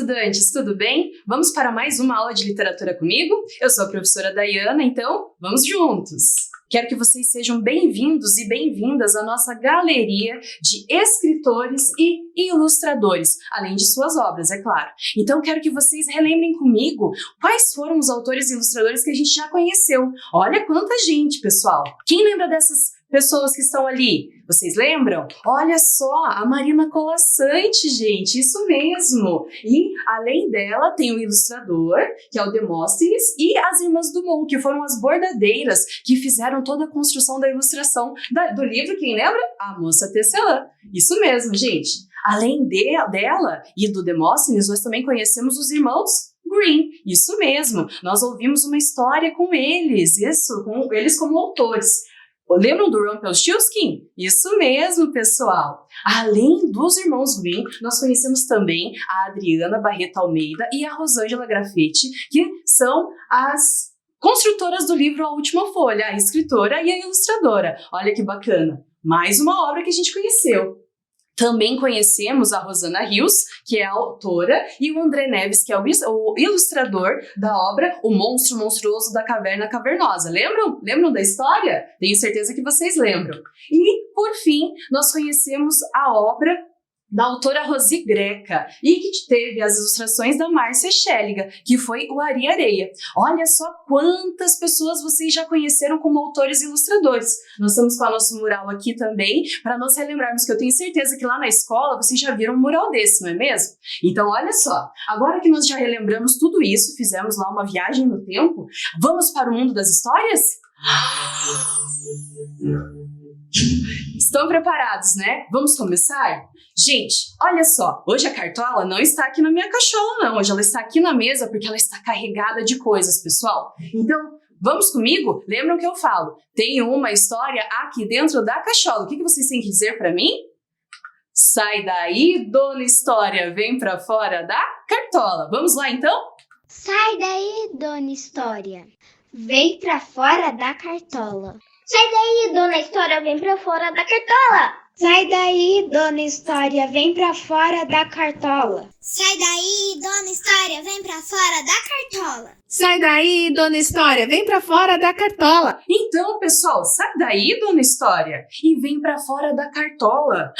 estudantes, tudo bem? Vamos para mais uma aula de literatura comigo? Eu sou a professora Dayana, então vamos juntos! Quero que vocês sejam bem-vindos e bem-vindas à nossa galeria de escritores e ilustradores, além de suas obras, é claro. Então quero que vocês relembrem comigo quais foram os autores e ilustradores que a gente já conheceu. Olha quanta gente, pessoal! Quem lembra dessas pessoas que estão ali? Vocês lembram? Olha só, a Marina Colasanti, gente, isso mesmo! E, além dela, tem o ilustrador, que é o Demóstenes, e as Irmãs Dumont, que foram as bordadeiras que fizeram toda a construção da ilustração do livro, quem lembra? A Moça Tecelã. Isso mesmo, gente! Além dela e do Demóstenes, nós também conhecemos os irmãos Grimm, isso mesmo! Nós ouvimos uma história com eles, com eles como autores. Lembram do Rumpelstiltskin? Isso mesmo, pessoal! Além dos irmãos Grimm, nós conhecemos também a Adriana Barreto Almeida e a Rosângela Grafetti, que são as construtoras do livro A Última Folha, a escritora e a ilustradora. Olha que bacana! Mais uma obra que a gente conheceu. Também conhecemos a Rosana Rios, que é a autora, e o André Neves, que é o ilustrador da obra O Monstro Monstruoso da Caverna Cavernosa. Lembram? Lembram da história? Tenho certeza que vocês lembram. E, por fim, nós conhecemos a obra da autora Rosi Greca, e que teve as ilustrações da Márcia Schelliga, que foi o Ari Areia. Olha só quantas pessoas vocês já conheceram como autores e ilustradores. Nós estamos com o nosso mural aqui também, para nós relembrarmos que eu tenho certeza que lá na escola vocês já viram um mural desse, não é mesmo? Então olha só, agora que nós já relembramos tudo isso, fizemos lá uma viagem no tempo, vamos para o mundo das histórias? Estão preparados, né? Vamos começar? Gente, olha só, hoje a Cartola não está aqui na minha cachola, não. Hoje ela está aqui na mesa porque ela está carregada de coisas, pessoal. Então, vamos comigo? Lembram que eu falo? Tem uma história aqui dentro da cachola. O que vocês têm que dizer para mim? Sai daí, dona História, vem pra fora da Cartola. Vamos lá, então? Sai daí, dona História, vem pra fora da Cartola. Sai daí, dona História, vem pra fora da Cartola. Sai daí, dona História, vem pra fora da Cartola. Sai daí, dona História, vem pra fora da Cartola. Sai daí, dona História, vem pra fora da Cartola. Então, pessoal, sai daí, dona História, e vem pra fora da Cartola.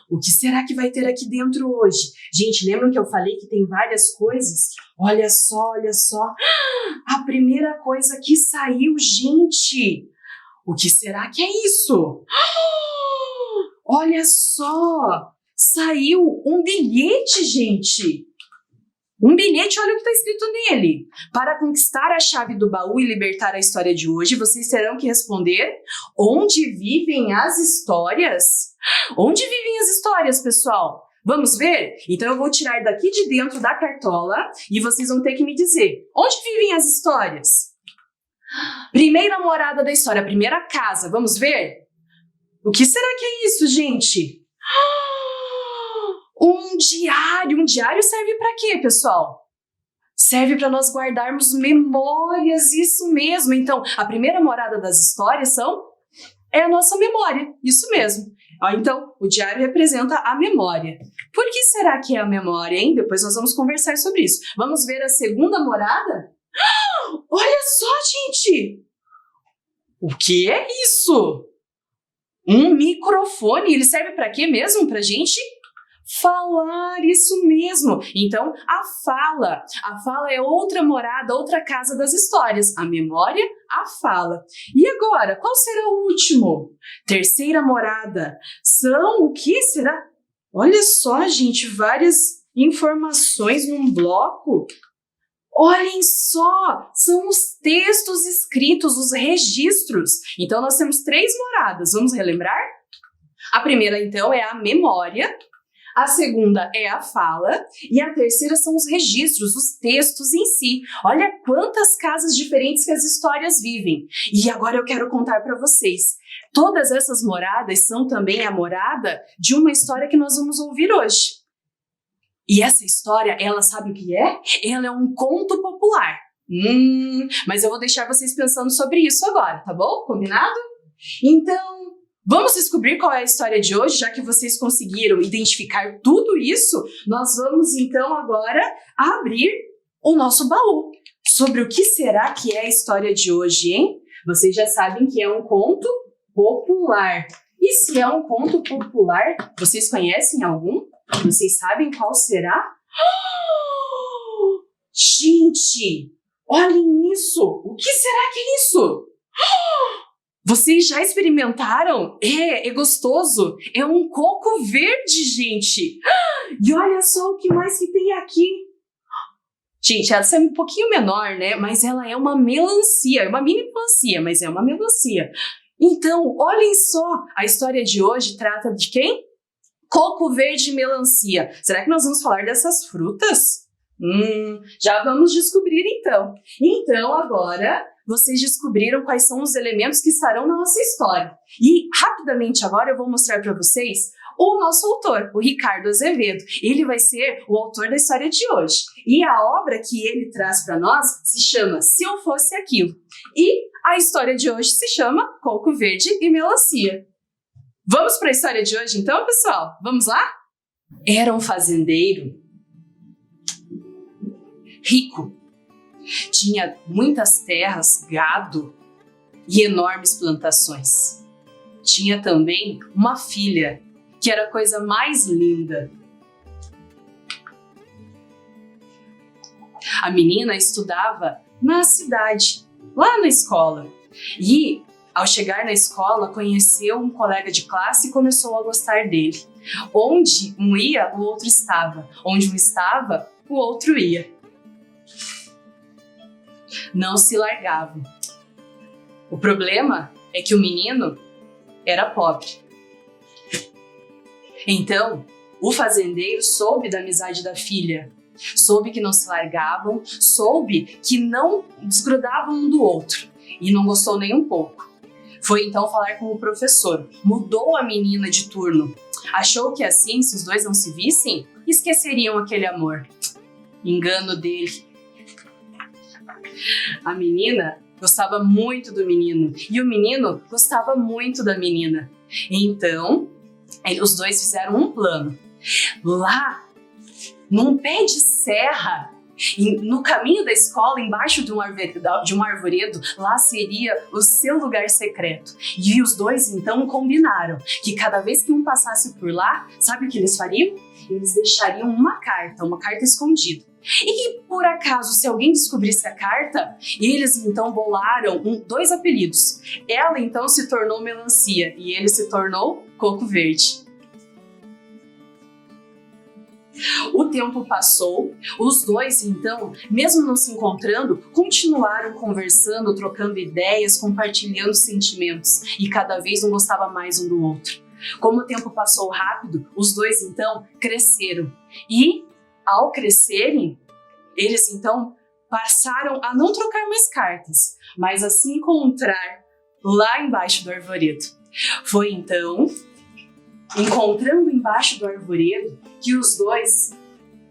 O que será que vai ter aqui dentro hoje? Gente, lembram que eu falei que tem várias coisas? Olha só, olha só. A primeira coisa que saiu, gente. O que será que é isso? Olha só! Saiu um bilhete, gente! Um bilhete, olha o que está escrito nele. Para conquistar a chave do baú e libertar a história de hoje, vocês terão que responder: onde vivem as histórias? Onde vivem as histórias, pessoal? Vamos ver? Então eu vou tirar daqui de dentro da cartola e vocês vão ter que me dizer: onde vivem as histórias? Primeira morada da história, primeira casa, vamos ver? O que será que é isso, gente? Um diário. Um diário serve para quê, pessoal? Serve para nós guardarmos memórias, isso mesmo. Então, a primeira morada das histórias é a nossa memória, isso mesmo. Então, o diário representa a memória. Por que será que é a memória, hein? Depois nós vamos conversar sobre isso. Vamos ver a segunda morada? Olha só, gente! O que é isso? Um microfone. Ele serve para quê mesmo? Pra gente falar, isso mesmo. Então, a fala. A fala é outra morada, outra casa das histórias. A memória, a fala. E agora, qual será o último? Terceira morada. São o que será? Olha só, gente, várias informações num bloco. Olhem só, são os textos escritos, os registros. Então, nós temos 3 moradas. Vamos relembrar? A primeira, então, é a memória. A segunda é a fala. E a terceira são os registros, os textos em si. Olha quantas casas diferentes que as histórias vivem. E agora eu quero contar para vocês. Todas essas moradas são também a morada de uma história que nós vamos ouvir hoje. E essa história, ela sabe o que é? Ela é um conto popular. Mas eu vou deixar vocês pensando sobre isso agora, tá bom? Combinado? Então, Vamos descobrir qual é a história de hoje, já que vocês conseguiram identificar tudo isso. Nós vamos então agora abrir o nosso baú. Sobre o que será que é a história de hoje, hein? Vocês já sabem que é um conto popular. E se é um conto popular, vocês conhecem algum? Vocês sabem qual será? Gente, olhem isso! O que será que é isso? Vocês já experimentaram? É gostoso. É um coco verde, gente. E olha só o que mais que tem aqui. Gente, essa é um pouquinho menor, né? Mas ela é uma melancia. É uma mini melancia, mas é uma melancia. Então, olhem só. A história de hoje trata de quem? Coco verde e melancia. Será que nós vamos falar dessas frutas? Já vamos descobrir então. Então, agora, vocês descobriram quais são os elementos que estarão na nossa história. E, rapidamente agora, eu vou mostrar para vocês o nosso autor, o Ricardo Azevedo. Ele vai ser o autor da história de hoje. E a obra que ele traz para nós se chama Se Eu Fosse Aquilo. E a história de hoje se chama Coco Verde e Melancia. Vamos para a história de hoje então, pessoal? Vamos lá? Era um fazendeiro rico. Tinha muitas terras, gado e enormes plantações. Tinha também uma filha, que era a coisa mais linda. A menina estudava na cidade, lá na escola. E, ao chegar na escola, conheceu um colega de classe e começou a gostar dele. Onde um ia, o outro estava. Onde um estava, o outro ia. Não se largavam. O problema é que o menino era pobre. Então, o fazendeiro soube da amizade da filha, soube que não se largavam, soube que não desgrudavam um do outro e não gostou nem um pouco. Foi então falar com o professor, mudou a menina de turno. Achou que assim, se os dois não se vissem, esqueceriam aquele amor. Engano dele. A menina gostava muito do menino e o menino gostava muito da menina. Então, os dois fizeram um plano. Lá, num pé de serra, no caminho da escola, embaixo de um arvoredo, lá seria o seu lugar secreto. E os dois então combinaram que cada vez que um passasse por lá, sabe o que eles fariam? Eles deixariam uma carta escondida. E por acaso, se alguém descobrisse a carta, eles então bolaram dois apelidos. Ela então se tornou Melancia e ele se tornou Coco Verde. O tempo passou, os dois então, mesmo não se encontrando, continuaram conversando, trocando ideias, compartilhando sentimentos e cada vez um gostava mais um do outro. Como o tempo passou rápido, os dois então cresceram e, ao crescerem, eles então passaram a não trocar mais cartas, mas a se encontrar lá embaixo do arvoredo. Foi então, encontrando embaixo do arvoredo, que os dois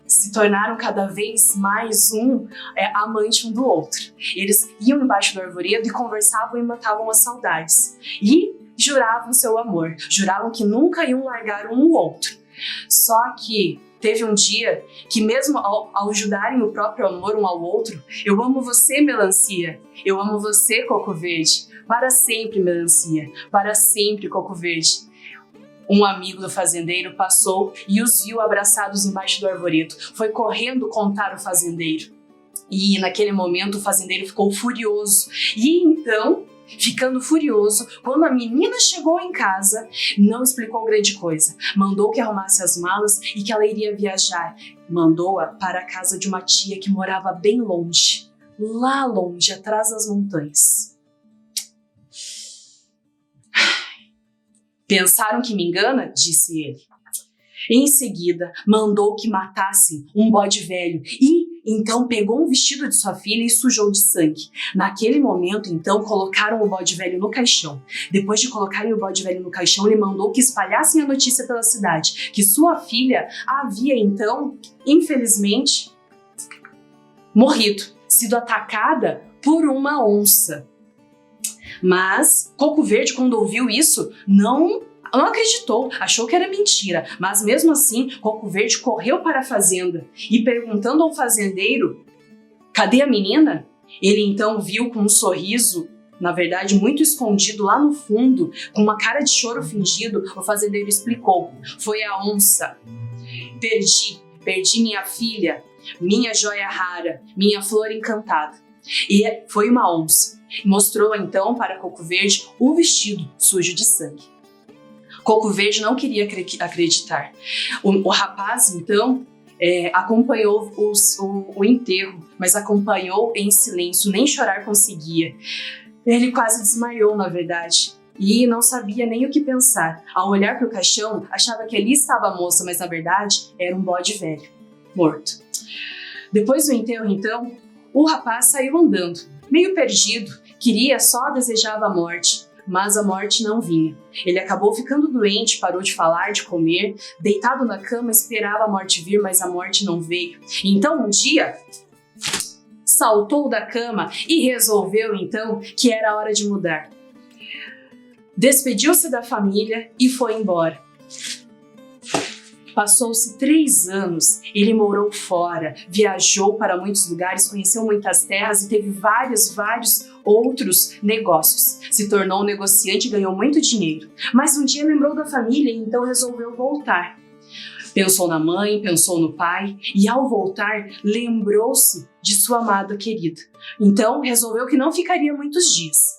se tornaram cada vez mais amante um do outro. Eles iam embaixo do arvoredo e conversavam e matavam as saudades. E juravam seu amor, juravam que nunca iam largar um o outro. Só que teve um dia que mesmo ao jurarem o próprio amor um ao outro, eu amo você, Melancia, eu amo você, Coco Verde, para sempre, Melancia, para sempre, Coco Verde. Um amigo do fazendeiro passou e os viu abraçados embaixo do arvoredo. Foi correndo contar o fazendeiro. E naquele momento o fazendeiro ficou furioso. E então, ficando furioso, quando a menina chegou em casa, não explicou grande coisa. Mandou que arrumasse as malas e que ela iria viajar. Mandou-a para a casa de uma tia que morava bem longe. Lá longe, atrás das montanhas. Pensaram que me engana? Disse ele. Em seguida, mandou que matassem um bode velho e, então, pegou um vestido de sua filha e sujou de sangue. Naquele momento, então, colocaram o bode velho no caixão. Depois de colocarem o bode velho no caixão, ele mandou que espalhassem a notícia pela cidade, que sua filha havia, então, infelizmente, morrido, sido atacada por uma onça. Mas Coco Verde, quando ouviu isso, não acreditou, achou que era mentira. Mas mesmo assim, Coco Verde correu para a fazenda e, perguntando ao fazendeiro, cadê a menina? Ele então viu com um sorriso, na verdade muito escondido lá no fundo, com uma cara de choro fingido. O fazendeiro explicou: foi a onça. Perdi minha filha, minha joia rara, minha flor encantada. E foi uma onça. Mostrou então para Coco Verde o vestido sujo de sangue. Coco Verde não queria acreditar. O rapaz então acompanhou o enterro, mas acompanhou em silêncio, nem chorar conseguia. Ele quase desmaiou, na verdade, e não sabia nem o que pensar. Ao olhar para o caixão, achava que ali estava a moça, mas na verdade era um bode velho, morto. Depois do enterro, então, o rapaz saiu andando, meio perdido, só desejava a morte, mas a morte não vinha. Ele acabou ficando doente, parou de falar, de comer, deitado na cama, esperava a morte vir, mas a morte não veio. Então, um dia, saltou da cama e resolveu, então, que era hora de mudar. Despediu-se da família e foi embora. Passou-se 3 anos, ele morou fora, viajou para muitos lugares, conheceu muitas terras e teve vários outros negócios. Se tornou um negociante e ganhou muito dinheiro. Mas um dia lembrou da família e então resolveu voltar. Pensou na mãe, pensou no pai e ao voltar lembrou-se de sua amada querida. Então resolveu que não ficaria muitos dias.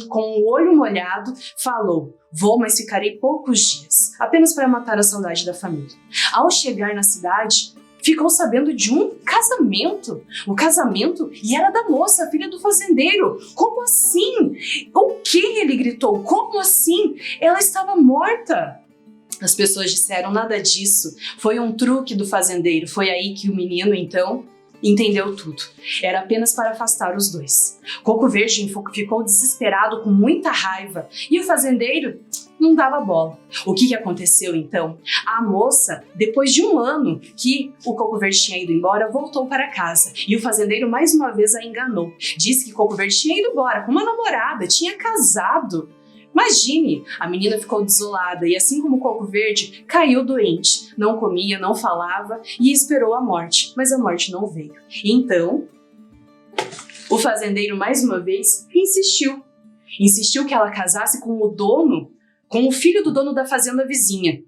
Com o olho molhado, falou: vou, mas ficarei poucos dias, apenas para matar a saudade da família. Ao chegar na cidade, ficou sabendo de um casamento. O casamento, e era da moça, filha do fazendeiro. Como assim? O que? Ele gritou. Como assim? Ela estava morta. As pessoas disseram: nada disso. Foi um truque do fazendeiro. Foi aí que o menino, então, entendeu tudo. Era apenas para afastar os dois. Coco Verde ficou desesperado, com muita raiva, e o fazendeiro não dava bola. O que aconteceu então? A moça, depois de 1 ano que o Coco Verde tinha ido embora, voltou para casa. E o fazendeiro mais uma vez a enganou. Disse que Coco Verde tinha ido embora com uma namorada, tinha casado. Imagine, a menina ficou desolada e assim como o Coco Verde, caiu doente. Não comia, não falava e esperou a morte, mas a morte não veio. Então, o fazendeiro mais uma vez insistiu que ela casasse com o filho do dono da fazenda vizinha.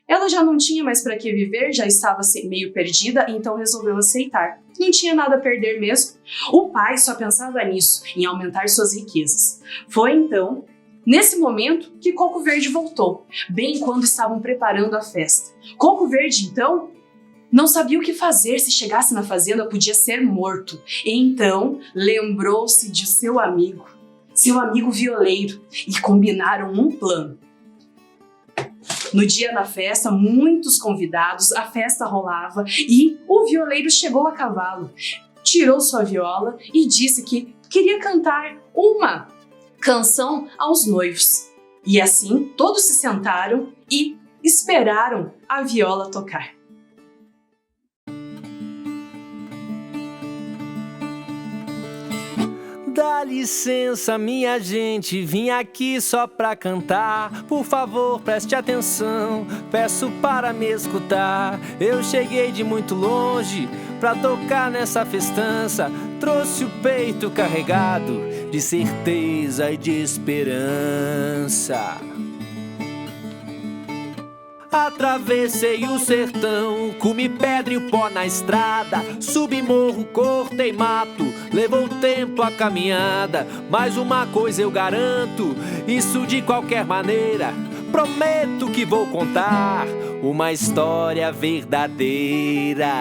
Ela já não tinha mais para que viver, já estava meio perdida, então resolveu aceitar. Não tinha nada a perder mesmo. O pai só pensava nisso, em aumentar suas riquezas. Foi então nesse momento que Coco Verde voltou, bem quando estavam preparando a festa. Coco Verde, então, não sabia o que fazer. Se chegasse na fazenda, podia ser morto. Então, lembrou-se de seu amigo violeiro, e combinaram um plano. No dia da festa, muitos convidados, a festa rolava e o violeiro chegou a cavalo, tirou sua viola e disse que queria cantar uma canção aos noivos. E assim, todos se sentaram e esperaram a viola tocar. Dá licença, minha gente, vim aqui só pra cantar. Por favor, preste atenção, peço para me escutar. Eu cheguei de muito longe pra tocar nessa festança. Trouxe o peito carregado de certeza e de esperança. Atravessei o sertão, comi pedra e o pó na estrada. Subi morro, cortei mato, levou tempo a caminhada. Mas uma coisa eu garanto, isso de qualquer maneira. Prometo que vou contar uma história verdadeira.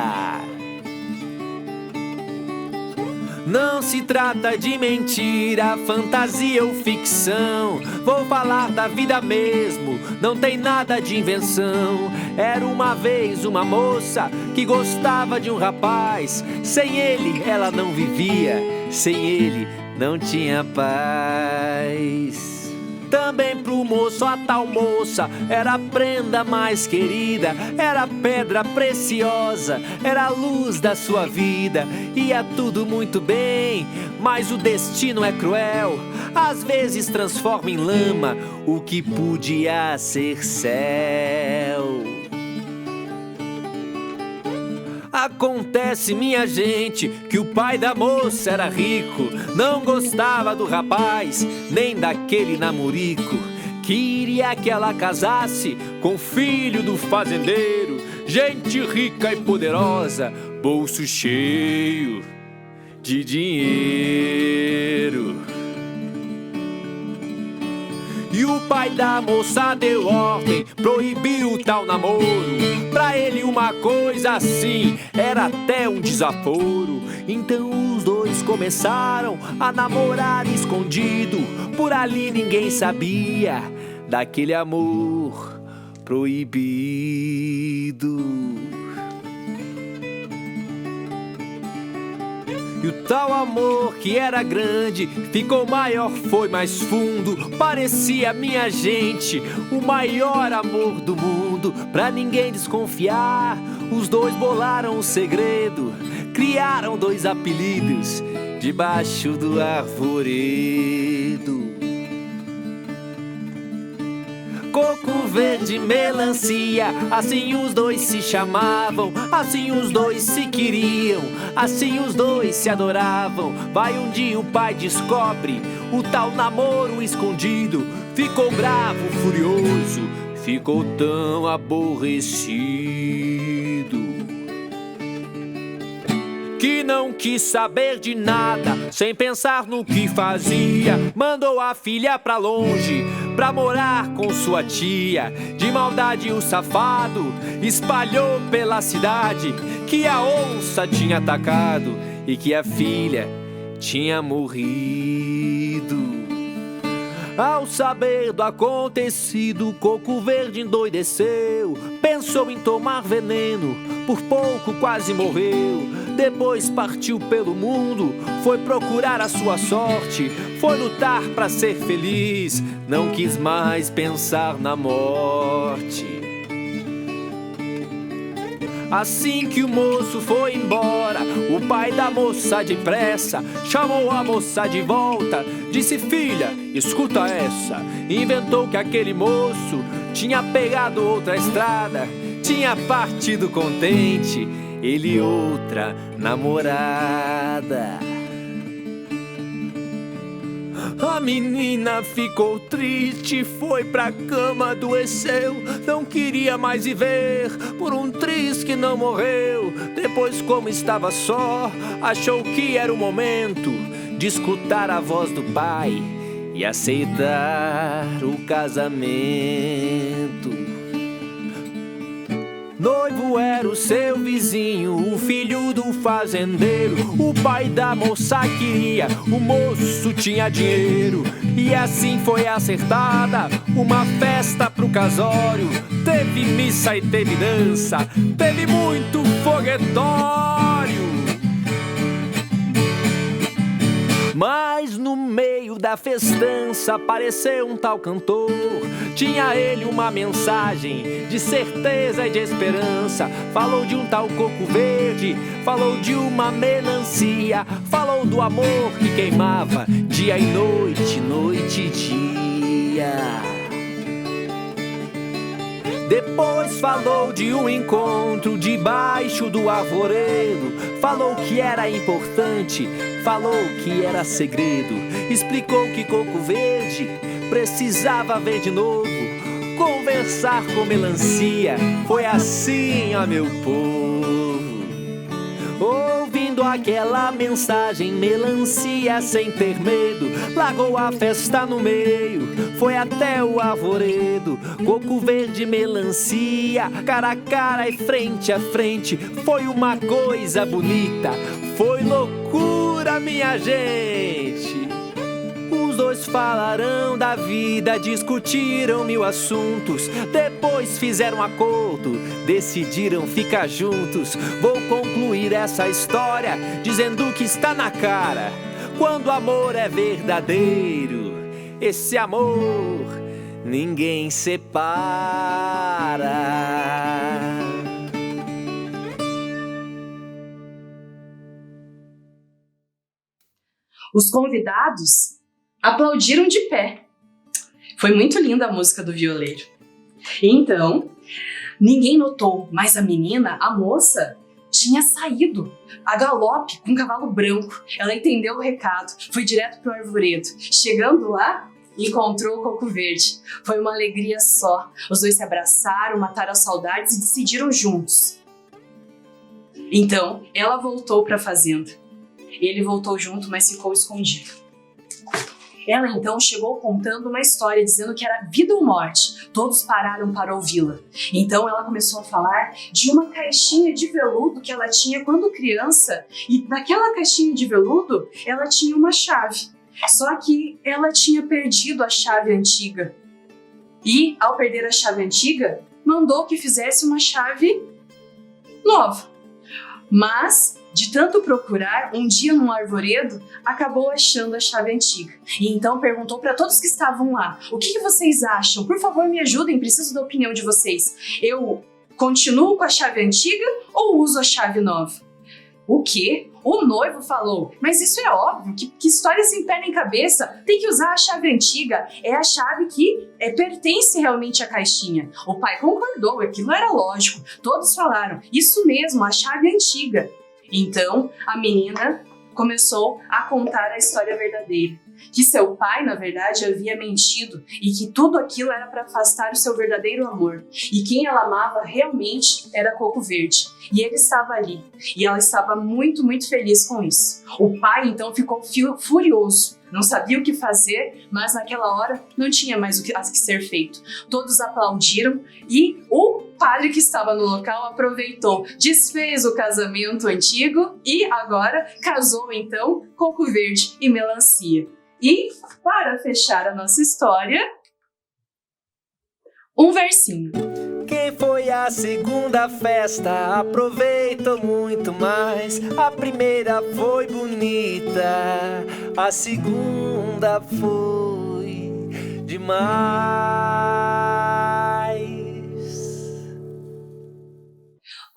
Não se trata de mentira, fantasia ou ficção. Vou falar da vida mesmo, não tem nada de invenção. Era uma vez uma moça que gostava de um rapaz. Sem ele ela não vivia, sem ele não tinha paz. Também pro moço a tal moça era a prenda mais querida, era a pedra preciosa, era a luz da sua vida. Ia tudo muito bem, mas o destino é cruel, às vezes transforma em lama o que podia ser céu. Acontece, minha gente, que o pai da moça era rico, não gostava do rapaz, nem daquele namorico. Queria que ela casasse com o filho do fazendeiro, gente rica e poderosa, bolso cheio de dinheiro. E o pai da moça deu ordem, proibiu tal namoro. Pra ele uma coisa assim era até um desaforo. Então os dois começaram a namorar escondido. Por ali ninguém sabia daquele amor proibido. E o tal amor que era grande ficou maior, foi mais fundo. Parecia, minha gente, o maior amor do mundo. Pra ninguém desconfiar, os dois bolaram um segredo. Criaram dois apelidos debaixo do arvoredo: Coco Verde, Melancia, assim os dois se chamavam, assim os dois se queriam, assim os dois se adoravam. Vai um dia o pai descobre o tal namoro escondido, ficou bravo, furioso, ficou tão aborrecido que não quis saber de nada, sem pensar no que fazia. Mandou a filha pra longe, pra morar com sua tia. De maldade o safado espalhou pela cidade que a onça tinha atacado e que a filha tinha morrido. Ao saber do acontecido, Coco Verde endoideceu, pensou em tomar veneno, por pouco quase morreu. Depois partiu pelo mundo, foi procurar a sua sorte, foi lutar pra ser feliz, não quis mais pensar na morte. Assim que o moço foi embora, o pai da moça depressa chamou a moça de volta, disse: filha, escuta essa. Inventou que aquele moço tinha pegado outra estrada, tinha partido contente, ele outra namorada. A menina ficou triste, foi pra cama, adoeceu, não queria mais viver por um triz que não morreu. Depois, como estava só, achou que era o momento de escutar a voz do pai e aceitar o casamento. Noivo era o seu vizinho, o filho do fazendeiro. O pai da moça queria, o moço tinha dinheiro. E assim foi acertada uma festa pro casório. Teve missa e teve dança, teve muito foguetório. Mas no meio da festança apareceu um tal cantor. Tinha ele uma mensagem de certeza e de esperança. Falou de um tal coco verde, falou de uma melancia, falou do amor que queimava dia e noite, noite e dia. Depois falou de um encontro debaixo do arvoredo. Falou que era importante, falou que era segredo. Explicou que Coco Verde precisava ver de novo, conversar com melancia. Foi assim, ó meu povo. Ouvindo aquela mensagem, melancia sem ter medo largou a festa no meio, foi até o arvoredo. Coco Verde, melancia, cara a cara e frente a frente. Foi uma coisa bonita, foi loucura, minha gente. Os dois falaram da vida, discutiram mil assuntos. Depois fizeram acordo, decidiram ficar juntos. Vou concluir essa história dizendo que está na cara: quando o amor é verdadeiro, esse amor ninguém separa. Os convidados aplaudiram de pé. Foi muito linda a música do violeiro. Então, ninguém notou, mas a menina, a moça, tinha saído a galope com um cavalo branco. Ela entendeu o recado, foi direto pro arvoredo. Chegando lá, encontrou o Coco Verde. Foi uma alegria só. Os dois se abraçaram, mataram as saudades e decidiram juntos. Então, ela voltou para a fazenda. Ele voltou junto, mas ficou escondido. Ela então chegou contando uma história, dizendo que era vida ou morte. Todos pararam para ouvi-la. Então ela começou a falar de uma caixinha de veludo que ela tinha quando criança. E naquela caixinha de veludo, ela tinha uma chave. Só que ela tinha perdido a chave antiga. E, ao perder a chave antiga, mandou que fizesse uma chave nova. Mas, de tanto procurar, um dia num arvoredo, acabou achando a chave antiga. E então perguntou para todos que estavam lá: o que vocês acham? Por favor, me ajudem, preciso da opinião de vocês. Eu continuo com a chave antiga ou uso a chave nova? O quê? O noivo falou: mas isso é óbvio, que história sem pé nem cabeça, tem que usar a chave antiga, é a chave que pertence realmente à caixinha. O pai concordou, aquilo era lógico, todos falaram: isso mesmo, a chave antiga. Então, a menina começou a contar a história verdadeira, que seu pai, na verdade, havia mentido e que tudo aquilo era para afastar o seu verdadeiro amor. E quem ela amava realmente era Coco Verde. E ele estava ali. E ela estava muito, muito feliz com isso. O pai, então, ficou furioso. Não sabia o que fazer, mas naquela hora não tinha mais o que ser feito. Todos aplaudiram e o padre que estava no local aproveitou, desfez o casamento antigo e agora casou, então, Coco Verde e Melancia. E, para fechar a nossa história, um versinho. Quem foi a segunda festa aproveitou muito mais. A primeira foi bonita, a segunda foi demais.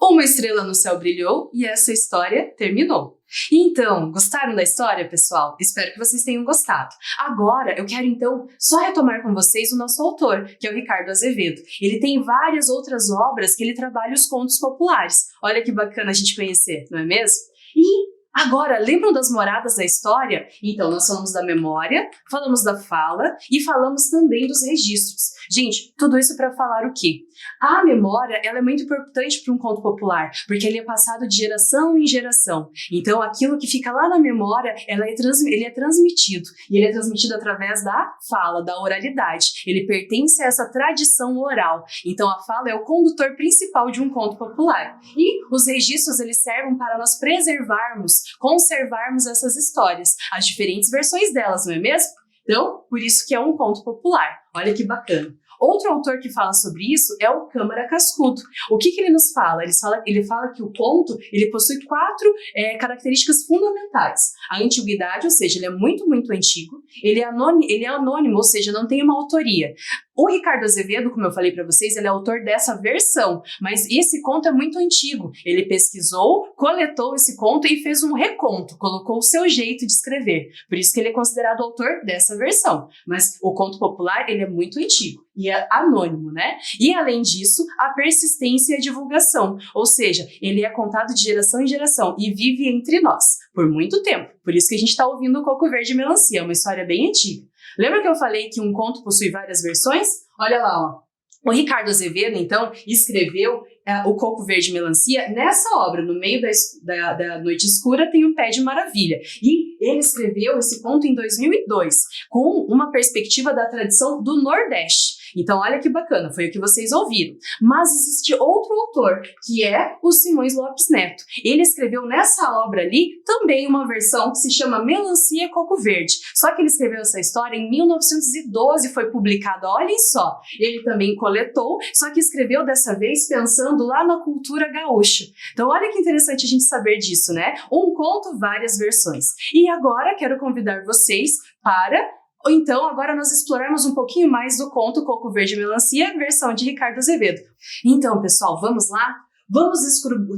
Uma estrela no céu brilhou e essa história terminou. Então, gostaram da história, pessoal? Espero que vocês tenham gostado. Agora, eu quero então só retomar com vocês o nosso autor, que é o Ricardo Azevedo. Ele tem várias outras obras que ele trabalha os contos populares. Olha que bacana a gente conhecer, não é mesmo? E agora, lembram das moradas da história? Então, nós falamos da memória, falamos da fala e falamos também dos registros. Gente, tudo isso para falar o quê? A memória, ela é muito importante para um conto popular, porque ele é passado de geração em geração. Então, aquilo que fica lá na memória, ele é transmitido. E ele é transmitido através da fala, da oralidade. Ele pertence a essa tradição oral. Então, a fala é o condutor principal de um conto popular. E os registros, eles servem para nós preservarmos, conservarmos essas histórias, as diferentes versões delas, não é mesmo? Então, por isso que é um conto popular. Olha que bacana. Outro autor que fala sobre isso é o Câmara Cascudo. O que ele nos fala? Ele fala que o conto ele possui 4 características fundamentais. A antiguidade, ou seja, ele é muito, muito antigo. Ele é anônimo, ou seja, não tem uma autoria. O Ricardo Azevedo, como eu falei para vocês, ele é autor dessa versão, mas esse conto é muito antigo. Ele pesquisou, coletou esse conto e fez um reconto, colocou o seu jeito de escrever. Por isso que ele é considerado autor dessa versão. Mas o conto popular, ele é muito antigo e é anônimo, né? E além disso, a persistência e a divulgação, ou seja, ele é contado de geração em geração e vive entre nós por muito tempo. Por isso que a gente está ouvindo o Coco Verde e Melancia, é uma história bem antiga. Lembra que eu falei que um conto possui várias versões? Olha lá, ó. O Ricardo Azevedo, então, escreveu o Coco Verde e Melancia nessa obra. No meio da Noite Escura tem um Pé de Maravilha. E ele escreveu esse conto em 2002, com uma perspectiva da tradição do Nordeste. Então, olha que bacana, foi o que vocês ouviram. Mas existe outro autor, que é o Simões Lopes Neto. Ele escreveu nessa obra ali também uma versão que se chama Melancia e Coco Verde. Só que ele escreveu essa história em 1912, foi publicada, olhem só. Ele também coletou, só que escreveu dessa vez pensando lá na cultura gaúcha. Então, olha que interessante a gente saber disso, né? Um conto, várias versões. E agora, quero convidar vocês para Ou então, agora nós explorarmos um pouquinho mais do conto Coco Verde e Melancia, versão de Ricardo Azevedo. Então, pessoal, vamos lá? Vamos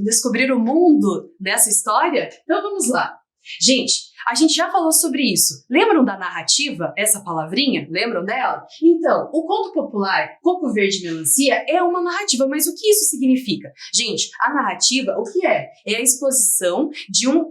descobrir o mundo dessa história? Então, vamos lá. Gente, a gente já falou sobre isso. Lembram da narrativa? Essa palavrinha? Lembram dela? Então, o conto popular Coco Verde e Melancia é uma narrativa, mas o que isso significa? Gente, a narrativa, o que é? É a exposição de um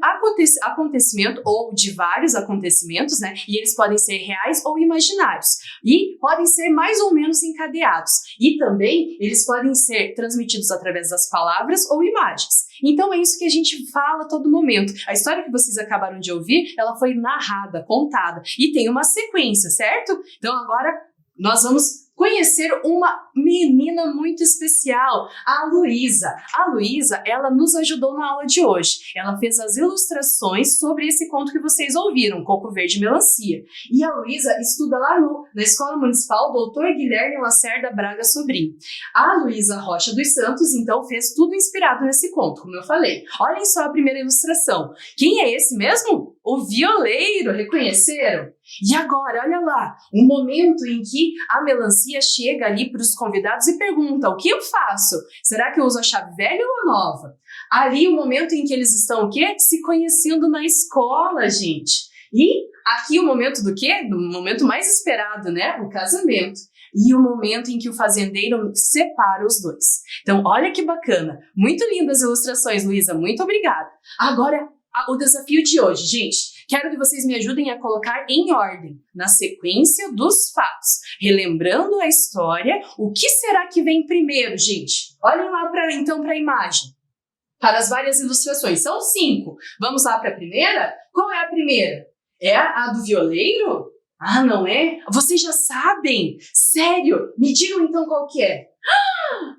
acontecimento ou de vários acontecimentos, né? E eles podem ser reais ou imaginários. E podem ser mais ou menos encadeados. E também, eles podem ser transmitidos através das palavras ou imagens. Então, é isso que a gente fala a todo momento. A história que vocês acabaram de ouvir, ela foi narrada, contada e tem uma sequência, certo? Então agora nós vamos conhecer uma menina muito especial, a Luísa. A Luísa, ela nos ajudou na aula de hoje. Ela fez as ilustrações sobre esse conto que vocês ouviram, Coco Verde e Melancia. E a Luísa estuda lá na Escola Municipal Dr. Guilherme Lacerda Braga Sobrinho. A Luísa Rocha dos Santos, então, fez tudo inspirado nesse conto, como eu falei. Olhem só a primeira ilustração. Quem é esse mesmo? O violeiro, reconheceram? E agora, olha lá, um momento em que a Melancia chega ali para os convidados e pergunta: o que eu faço? Será que eu uso a chave velha ou a nova? Ali o momento em que eles estão o quê? Se conhecendo na escola, gente. E aqui o momento do quê? O momento mais esperado, né? O casamento. E o momento em que o fazendeiro separa os dois. Então, olha que bacana. Muito lindas as ilustrações, Luísa. Muito obrigada. Agora, o desafio de hoje, gente. Quero que vocês me ajudem a colocar em ordem, na sequência dos fatos. Relembrando a história, o que será que vem primeiro, gente? Olhem lá então para a imagem. Para as várias ilustrações. São 5. Vamos lá para a primeira? Qual é a primeira? É a do violeiro? Ah, não é? Vocês já sabem? Sério? Me digam então qual que é.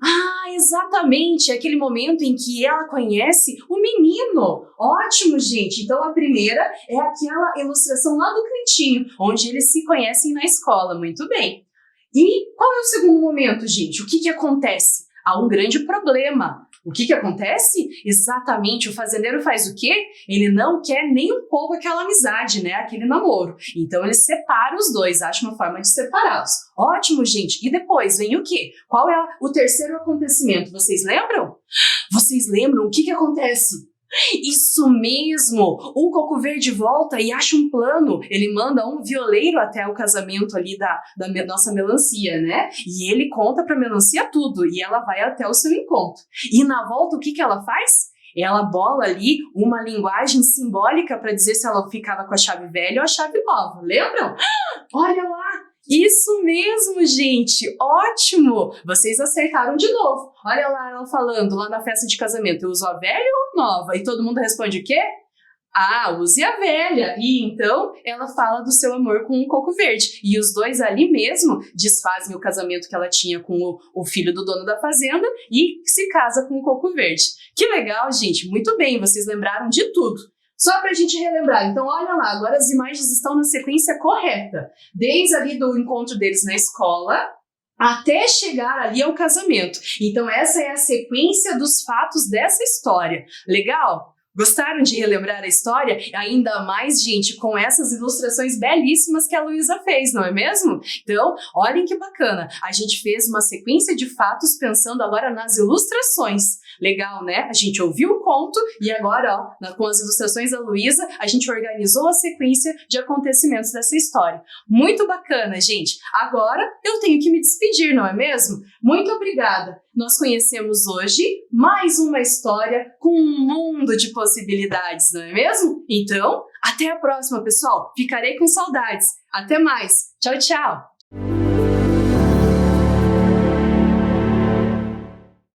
Ah, exatamente, é aquele momento em que ela conhece o menino. Ótimo, gente. Então a primeira é aquela ilustração lá do cantinho, onde eles se conhecem na escola. Muito bem. E qual é o segundo momento, gente? O que acontece? Há um grande problema. O que acontece? Exatamente, o fazendeiro faz o quê? Ele não quer nem um pouco aquela amizade, né? Aquele namoro. Então ele separa os dois, acha uma forma de separá-los. Ótimo, gente. E depois vem o quê? Qual é o terceiro acontecimento? Vocês lembram? Vocês lembram o que acontece? Isso mesmo! O Coco Verde volta e acha um plano. Ele manda um violeiro até o casamento ali da nossa Melancia, né? E ele conta pra Melancia tudo. E ela vai até o seu encontro. E na volta, o que ela faz? Ela bola ali uma linguagem simbólica para dizer se ela ficava com a chave velha ou a chave nova. Lembram? Olha lá! Isso mesmo, gente! Ótimo! Vocês acertaram de novo. Olha lá ela falando lá na festa de casamento. Eu uso a velha ou a nova? E todo mundo responde o quê? Ah, use a velha. E então ela fala do seu amor com o Coco Verde. E os dois ali mesmo desfazem o casamento que ela tinha com o filho do dono da fazenda e se casa com o Coco Verde. Que legal, gente! Muito bem, vocês lembraram de tudo. Só para a gente relembrar, então olha lá, agora as imagens estão na sequência correta. Desde ali do encontro deles na escola até chegar ali ao casamento. Então essa é a sequência dos fatos dessa história. Legal? Gostaram de relembrar a história? Ainda mais, gente, com essas ilustrações belíssimas que a Luísa fez, não é mesmo? Então, olhem que bacana. A gente fez uma sequência de fatos pensando agora nas ilustrações. Legal, né? A gente ouviu o conto e agora, ó, com as ilustrações da Luísa, a gente organizou a sequência de acontecimentos dessa história. Muito bacana, gente. Agora eu tenho que me despedir, não é mesmo? Muito obrigada. Nós conhecemos hoje mais uma história com um mundo de possibilidades, não é mesmo? Então, até a próxima, pessoal. Ficarei com saudades. Até mais. Tchau, tchau.